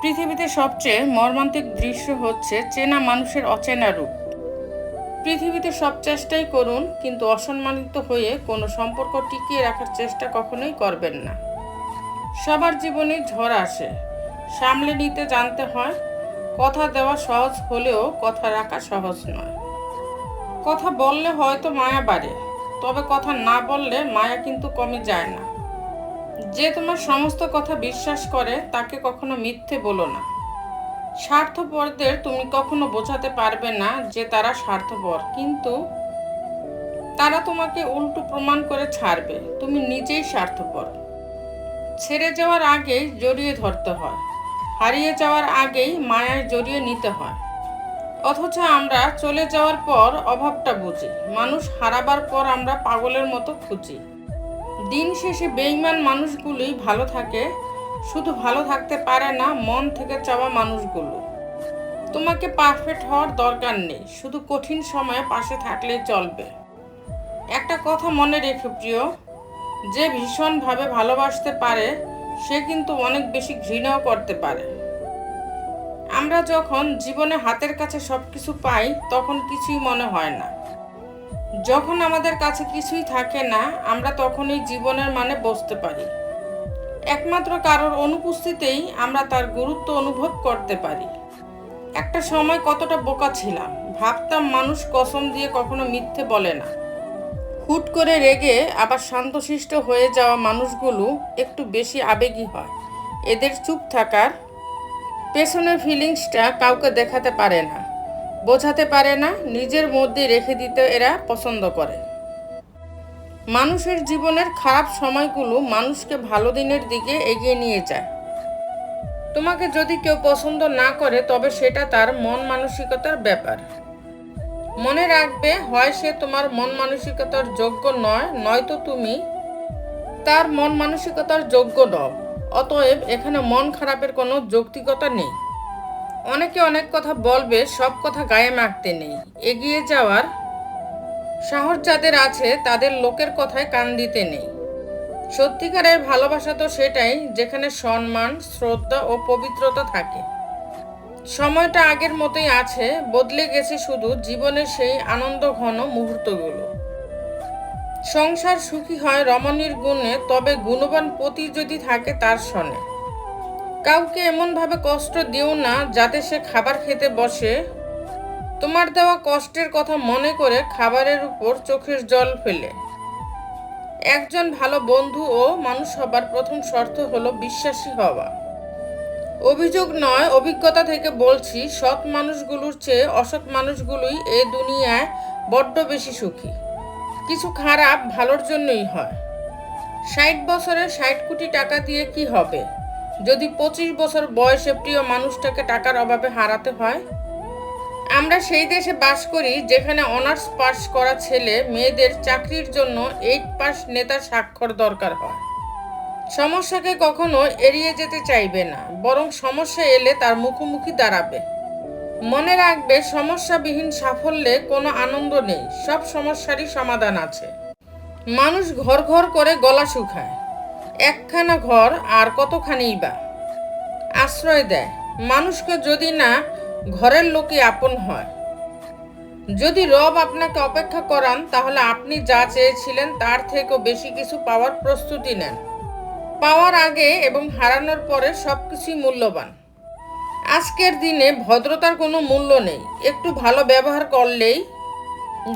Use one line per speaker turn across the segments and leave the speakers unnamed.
পৃথিবীতে সবচেয়ে মর্মান্তিক দৃশ্য হচ্ছে চেনা মানুষের অচেনা রূপ। পৃথিবীতে সব চেষ্টাই করুন, কিন্তু অসম্মানিত হয়ে কোনো সম্পর্ক টিকিয়ে রাখার চেষ্টা কখনোই করবেন না। সবার জীবনে ঝড় আসে, সামলে নিতে জানতে হয়। কথা দেওয়া সহজ হলেও কথা রাখা সহজ নয়। কথা বললে হয়তো মায়া বাড়ে, তবে কথা না বললে মায়া কিন্তু কমে যায় না। যে তোমার সমস্ত কথা বিশ্বাস করে তাকে কখনো মিথ্যে বলো না। স্বার্থপরদের তুমি কখনো বোঝাতে পারবে না যে তারা স্বার্থপর, কিন্তু তারা তোমাকে উল্টো প্রমাণ করে ছাড়বে তুমি নিজেই স্বার্থপর। ছেড়ে যাওয়ার আগেই জড়িয়ে ধরতে হয়, হারিয়ে যাওয়ার আগেই মায়ায় জড়িয়ে নিতে হয়। অথচ আমরা চলে যাওয়ার পর অভাবটা বুঝি, মানুষ হারাবার পর আমরা পাগলের মতো খুঁজি। দিন শেষে বেঈমান মানুষগুলোই ভালো থাকে, শুধু ভালো থাকতে পারে না মন থেকে চাওয়া মানুষগুলো। তোমাকে পারফেক্ট হওয়ার দরকার নেই, শুধু কঠিন সময়ে পাশে থাকলেই চলবে। একটা কথা মনে রেখো প্রিয়, যে ভীষণভাবে ভালোবাসতে পারে সে কিন্তু অনেক বেশি ঘৃণাও করতে পারে। আমরা যখন জীবনে হাতের কাছে সব কিছু পাই তখন কিছুই মনে হয় না। যখন আমাদের কাছে কিছুই থাকে না আমরা তখনই জীবনের মানে বুঝতে পারি। একমাত্র কারোর অনুপস্থিতিতেই আমরা তার গুরুত্ব অনুভব করতে পারি। একটা সময় কতটা বোকা ছিলাম, ভাবতাম মানুষ কসম দিয়ে কখনো মিথ্যে বলে না। হুট করে রেগে আবার শান্তশিষ্ট হয়ে যাওয়া মানুষগুলো একটু বেশি আবেগী হয়। এদের চুপ থাকার পেছনের ফিলিংসটা কাউকে দেখাতে পারে না, বোঝাতে পারে না, নিজের মধ্যে রেখে দিতে এরা পছন্দ করে। মানুষের জীবনের খারাপ সময়গুলো মানুষকে ভালো দিনের দিকে এগিয়ে নিয়ে যায়। তোমাকে যদি কেউ পছন্দ না করে তবে সেটা তার মন মানসিকতার ব্যাপার। মনে রাখবে, হয় সে তোমার মন মানসিকতার যোগ্য নয়, নয়তো তুমি তার মন মানসিকতার যোগ্য নও। অতএব এখানে মন খারাপের কোনো যৌক্তিকতা নেই। অনেকে অনেক কথা বলবে, সব কথা গায়ে মাখতে নেই। এগিয়ে যাওয়ার সাহস যাদের আছে তাদের লোকের কথায় কান দিতে নেই। সত্যিকারের ভালোবাসা তো সেটাই যেখানে সম্মান, শ্রদ্ধা ও পবিত্রতা থাকে। সময়টা আগের মতোই আছে, বদলে গেছে শুধু জীবনের সেই আনন্দ ঘন মুহূর্তগুলো। সংসার সুখী হয় রমণীর গুণে, তবে গুণবান পতি যদি থাকে তার সনে। কাউকে এমনভাবে কষ্ট দিও না যাতে সে খাবার খেতে বসে তোমার দেওয়া কষ্টের কথা মনে করে খাবারের উপর চোখের জল ফেলে। একজন ভালো বন্ধু ও মানুষ হবার প্রথম শর্ত হলো বিশ্বাসী হওয়া। অভিযোগ নয়, অভিজ্ঞতা থেকে বলছি, সৎ মানুষগুলোর চেয়ে অসৎ মানুষগুলোই এ দুনিয়ায় বড্ড বেশি সুখী। কিছু খারাপ ভালোর জন্যই হয়। 60 বছরে 60 কোটি টাকা দিয়ে কি হবে যদি 25 বছর বয়সে প্রিয় মানুষটাকে টাকার অভাবে হারাতে হয়? আমরা সেই দেশে বাস করি যেখানে অনার্স পাস করা ছেলে মেয়েদের চাকরির জন্য 8 পাস নেতার স্বাক্ষর দরকার হয়। সমস্যাকে কখনো এড়িয়ে যেতে চাইবে না, বরং সমস্যা এলে তার মুখোমুখি দাঁড়াবে। মনে রাখবে, সমস্যাবিহীন সাফল্যে কোনো আনন্দ নেই, সব সমস্যারই সমাধান আছে। মানুষ ঘর ঘর করে গলা শুকায়, একখানা ঘর আর কতখানিই বা আশ্রয় দেয় মানুষকে যদি না ঘরের লোকই আপন হয়। যদি রব আপনাকে অপেক্ষা করান তাহলে আপনি যা চেয়েছিলেন তার থেকেও বেশি কিছু পাওয়ার প্রস্তুতি নেন। পাওয়ার আগে এবং হারানোর পরে সবকিছুই মূল্যবান। আজকের দিনে ভদ্রতার কোনো মূল্য নেই। একটু ভালো ব্যবহার করলেই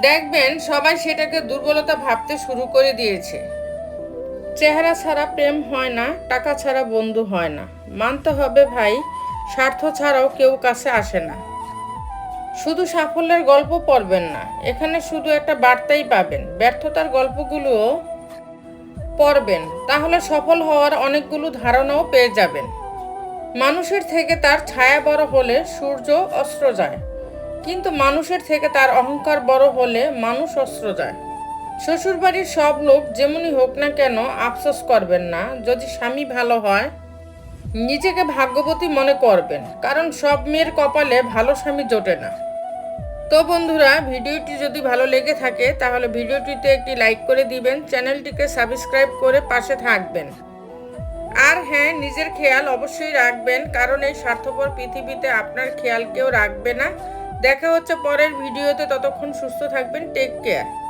দেখবেন সবাই সেটাকে দুর্বলতা ভাবতে শুরু করে দিয়েছে। চেহারা ছাড়া প্রেম হয় না, টাকা ছাড়া বন্ধু হয় না। মানতে হবে ভাই, স্বার্থ ছাড়াও কেউ কাছে আসে না। শুধু সাফল্যের গল্প পড়বেন না, এখানে শুধু একটা বার্তাই পাবেন। ব্যর্থতার গল্পগুলোও পড়বেন, তাহলে সফল হওয়ার অনেকগুলো ধারণাও পেয়ে যাবেন। মানুষের থেকে তার ছায়া বড় হলে সূর্য অস্ত যায়, কিন্তু মানুষের থেকে তার অহংকার বড় হলে মানুষ অস্ত যায়। শ্বশুরবাড়ির সব লোক যেমনই হোক না কেন আফসোস করবেন না। যদি স্বামী ভালো হয় নিজেকে ভাগ্যবতী মনে করবেন, কারণ সব মেয়ের কপালে ভালো স্বামী জোটে না। তো বন্ধুরা, ভিডিওটি যদি ভালো লেগে থাকে তাহলে ভিডিওটিতে একটি লাইক করে দিবেন, চ্যানেলটিকে সাবস্ক্রাইব করে পাশে থাকবেন। আর হ্যাঁ, নিজের খেয়াল অবশ্যই রাখবেন, কারণ এই স্বার্থপর পৃথিবীতে আপনার খেয়াল কেউ রাখবে না। দেখা হচ্ছে পরের ভিডিওতে, ততক্ষণ সুস্থ থাকবেন। Take care.